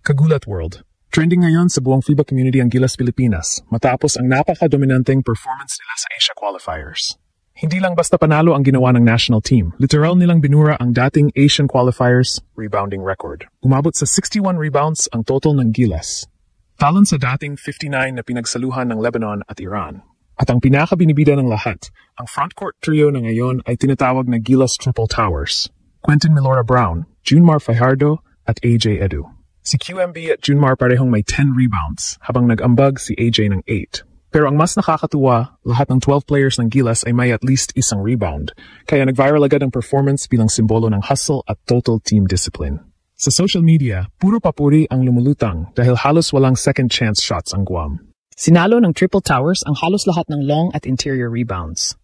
Kagulat World. Trending ngayon sa buong FIBA community ang Gilas Pilipinas matapos ang napaka-dominanteng performance nila sa Asia qualifiers. Hindi lang basta panalo ang ginawa ng national team, literal nilang binura ang dating Asian qualifiers rebounding record. Umabot sa 61 rebounds ang total ng Gilas. Talon sa dating 59 na pinagsaluhan ng Lebanon at Iran. At ang pinaka-binibida ng lahat, ang frontcourt trio na ngayon ay tinatawag na Gilas Triple Towers. Quentin Milora Brown, Junmar Fajardo at AJ Edu. Si QMB at Junmar parehong may 10 rebounds, habang nag-ambag si AJ ng 8. Pero ang mas nakakatuwa, lahat ng 12 players ng Gilas ay may at least isang rebound, kaya nag-viral agad ang performance bilang simbolo ng hustle at total team discipline. Sa social media, puro papuri ang lumulutang dahil halos walang second chance shots ang Guam. Sinalo ng Triple Towers ang halos lahat ng long at interior rebounds.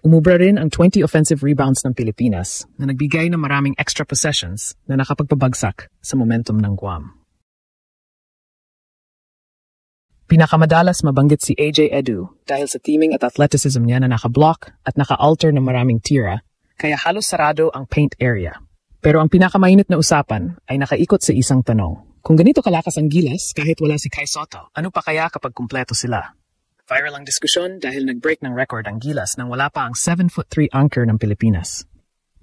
Umubra rin ang 20 offensive rebounds ng Pilipinas na nagbigay ng maraming extra possessions na nakapagpabagsak sa momentum ng Guam. Pinakamadalas mabanggit si AJ Edu dahil sa teaming at athleticism niya na naka-block at naka-alter ng maraming tira, kaya halos sarado ang paint area. Pero ang pinakamainit na usapan ay nakaikot sa isang tanong. Kung ganito kalakas ang Gilas kahit wala si Kai Sotto, ano pa kaya kapag kumpleto sila? Viral ang diskusyon dahil nag-break ng record ang Gilas nang wala pa ang 7'3" anchor ng Pilipinas.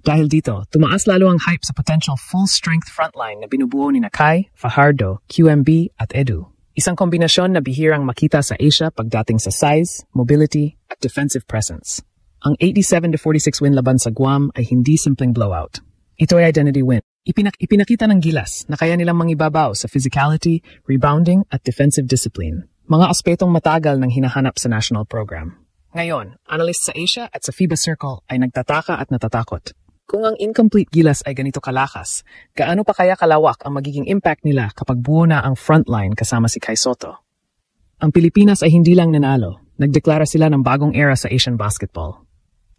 Dahil dito, tumaas lalo ang hype sa potential full-strength frontline na binubuo ni Kai, Fajardo, QMB at Edu. Isang kombinasyon na bihirang makita sa Asia pagdating sa size, mobility at defensive presence. Ang 87-46 win laban sa Guam ay hindi simpleng blowout. Ito ay identity win. Ipinakita ng Gilas na kaya nilang mangibabaw sa physicality, rebounding at defensive discipline. Mga aspetong matagal ng hinahanap sa national program. Ngayon, analysts sa Asia at sa FIBA Circle ay nagtataka at natatakot. Kung ang incomplete Gilas ay ganito kalakas, gaano pa kaya kalawak ang magiging impact nila kapag buo na ang frontline kasama si Kai Sotto? Ang Pilipinas ay hindi lang nanalo, nagdeklara sila ng bagong era sa Asian basketball.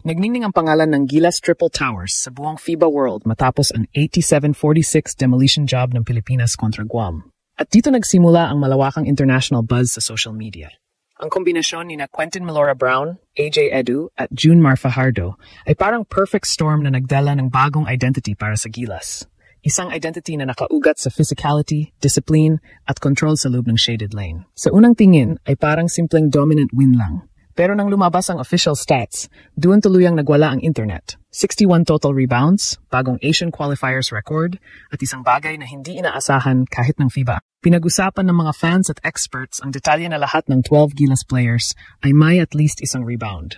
Nagningning ang pangalan ng Gilas Triple Towers sa buong FIBA World matapos ang 87-46 demolition job ng Pilipinas kontra Guam. At dito nagsimula ang malawakang international buzz sa social media. Ang kombinasyon ni Quentin Milora Brown, AJ Edu at Junmar Fajardo ay parang perfect storm na nagdala ng bagong identity para sa Gilas. Isang identity na nakaugat sa physicality, discipline at control sa loob ng shaded lane. Sa unang tingin ay parang simpleng dominant win lang. Pero nang lumabas ang official stats, doon tuluyang nagwala ang internet. 61 total rebounds, bagong Asian qualifiers record, at isang bagay na hindi inaasahan kahit ng FIBA. Pinag-usapan ng mga fans at experts ang detalye na lahat ng 12 Gilas players ay may at least isang rebound.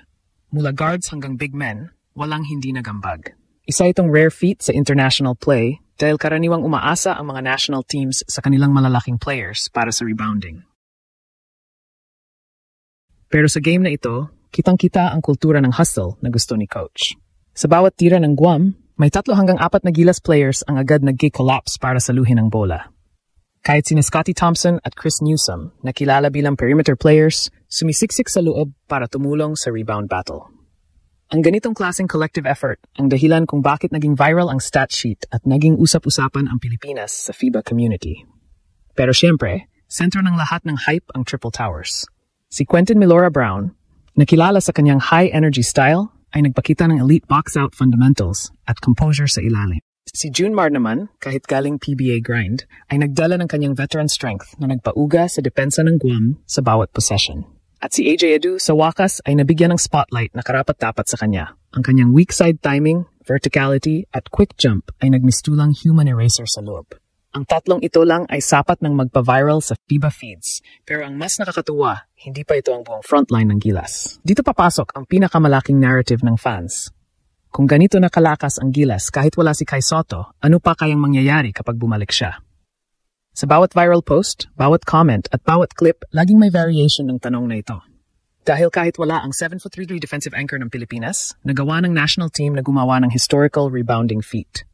Mula guards hanggang big men, walang hindi nagambag. Isa itong rare feat sa international play dahil karaniwang umaasa ang mga national teams sa kanilang malalaking players para sa rebounding. Pero sa game na ito, kitang-kita ang kultura ng hustle na gusto ni coach. Sa bawat tira ng Guam, may 3 hanggang 4 na Gilas players ang agad nag-collapse para saluhin ang bola. Kahit sina Scottie Thompson at Chris Newsome, na kilala bilang perimeter players, sumisiksik sa loob para tumulong sa rebound battle. Ang ganitong klaseng collective effort ang dahilan kung bakit naging viral ang stat sheet at naging usap-usapan ang Pilipinas sa FIBA community. Pero syempre, sentro ng lahat ng hype ang Triple Towers. Si Quentin Milora Brown, na kilala sa kanyang high-energy style, ay nagpakita ng elite box-out fundamentals at composure sa ilalim. Si Junmar naman, kahit galing PBA grind, ay nagdala ng kanyang veteran strength na nagpauga sa depensa ng Guam sa bawat possession. At si AJ Edu sa wakas ay nabigyan ng spotlight na karapat-dapat sa kanya. Ang kanyang weak side timing, verticality at quick jump ay nagmistulang human eraser sa loob. Ang tatlong ito lang ay sapat ng magpa-viral sa FIBA feeds. Pero ang mas nakakatuwa, hindi pa ito ang buong frontline ng Gilas. Dito papasok ang pinakamalaking narrative ng fans. Kung ganito na kalakas ang Gilas kahit wala si Kai Sotto, ano pa kayang mangyayari kapag bumalik siya? Sa bawat viral post, bawat comment at bawat clip, laging may variation ng tanong na ito. Dahil kahit wala ang 7'3" defensive anchor ng Pilipinas, nagawa ng national team na gumawa ng historical rebounding feat.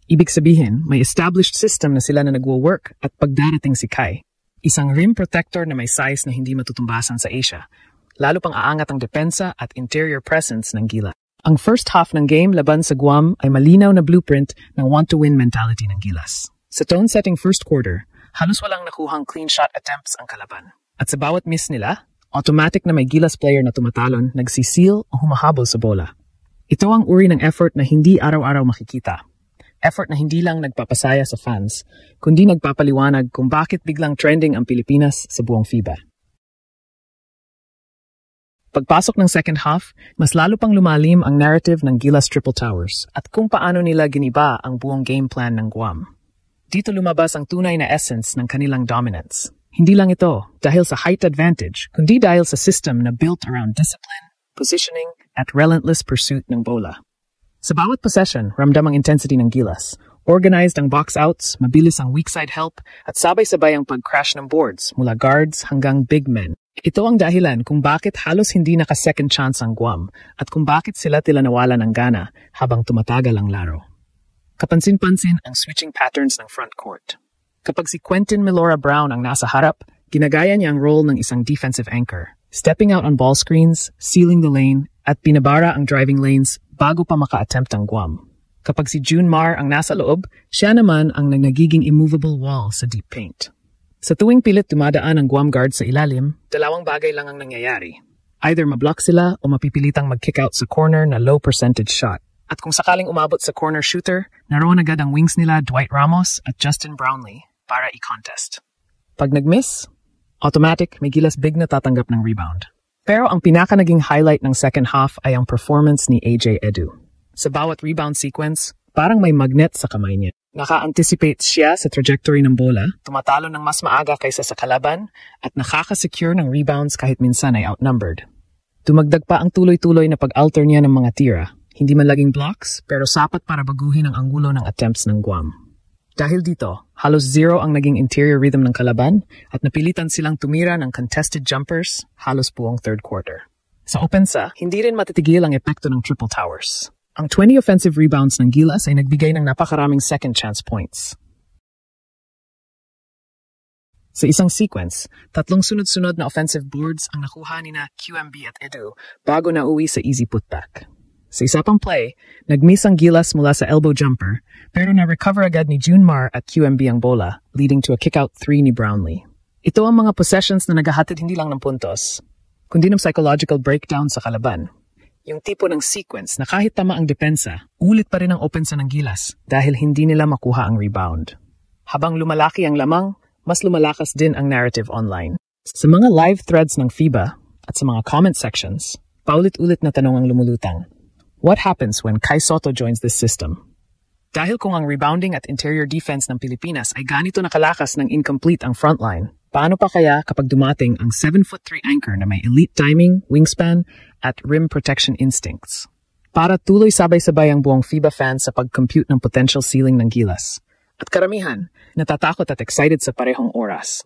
Ibig sabihin, may established system na sila na nagwo-work at pagdarating si Kai. Isang rim protector na may size na hindi matutumbasan sa Asia. Lalo pang aangat ang depensa at interior presence ng Gilas. Ang first half ng game laban sa Guam ay malinaw na blueprint ng want-to-win mentality ng Gilas. Sa tone-setting first quarter, halos walang nakuhang clean shot attempts ang kalaban. At sa bawat miss nila, automatic na may Gilas player na tumatalon, nagsisil o humahabol sa bola. Ito ang uri ng effort na hindi araw-araw makikita. Effort na hindi lang nagpapasaya sa fans, kundi nagpapaliwanag kung bakit biglang trending ang Pilipinas sa buong FIBA. Pagpasok ng second half, mas lalo pang lumalim ang narrative ng Gilas Triple Towers at kung paano nila giniba ang buong game plan ng Guam. Dito lumabas ang tunay na essence ng kanilang dominance. Hindi lang ito dahil sa height advantage, kundi dahil sa system na built around discipline, positioning, at relentless pursuit ng bola. Sa bawat possession, ramdam ang intensity ng Gilas. Organized ang box outs, mabilis ang weak side help, at sabay-sabay ang pag-crash ng boards mula guards hanggang big men. Ito ang dahilan kung bakit halos hindi naka-second chance ang Guam at kung bakit sila tila nawalan ng gana habang tumatagal ang laro. Kapansin-pansin ang switching patterns ng front court. Kapag si Quentin Milora Brown ang nasa harap, ginagaya niya ang role ng isang defensive anchor, stepping out on ball screens, sealing the lane, at pinabara ang driving lanes bago pa maka-attempt ang Guam. Kapag si June Mar ang nasa loob, siya naman ang nagiging immovable wall sa deep paint. Sa tuwing pilit dumadaan ang Guam guard sa ilalim, dalawang bagay lang ang nangyayari. Either mablock sila o mapipilitang mag-kick out sa corner na low percentage shot. At kung sakaling umabot sa corner shooter, naroon agad ang wings nila Dwight Ramos at Justin Brownlee para i-contest. Pag nag-miss, automatic may Gilas big na tatanggap ng rebound. Pero ang pinaka naging highlight ng second half ay ang performance ni AJ Edu. Sa bawat rebound sequence, parang may magnet sa kamay niya. Naka-anticipate siya sa trajectory ng bola, tumatalo ng mas maaga kaysa sa kalaban, at nakaka-secure ng rebounds kahit minsan ay outnumbered. Dumagdag pa ang tuloy-tuloy na pag-alter niya ng mga tira. Hindi man laging blocks, pero sapat para baguhin ang anggulo ng attempts ng Guam. Dahil dito, halos zero ang naging interior rhythm ng kalaban at napilitan silang tumira ng contested jumpers halos buong third quarter. Sa opensa, hindi rin matitigil ang epekto ng Triple Towers. Ang 20 offensive rebounds ng Gilas ay nagbigay ng napakaraming second chance points. Sa isang sequence, 3 sunod-sunod na offensive boards ang nakuha ni na QMB at Edu bago na uwi sa easy putback. Sa isa pang play, nag-miss ang Gilas mula sa elbow jumper pero na-recover agad ni June Mar at QMB ang bola, leading to a kick-out 3 ni Brownlee. Ito ang mga possessions na naghahatid hindi lang ng puntos, kundi ng psychological breakdown sa kalaban. Yung tipo ng sequence na kahit tama ang depensa, ulit pa rin ang opensa ng Gilas dahil hindi nila makuha ang rebound. Habang lumalaki ang lamang, mas lumalakas din ang narrative online. Sa mga live threads ng FIBA at sa mga comment sections, paulit-ulit na tanong ang lumulutang. What happens when Kai Sotto joins this system? Dahil kung ang rebounding at interior defense ng Pilipinas ay ganito nakalakas ng incomplete ang frontline, paano pa kaya kapag dumating ang 7'3" anchor na may elite timing, wingspan, at rim protection instincts? Para tuloy sabay-sabay ang buong FIBA fans sa pag-compute ng potential ceiling ng Gilas. At karamihan, natatakot at excited sa parehong oras.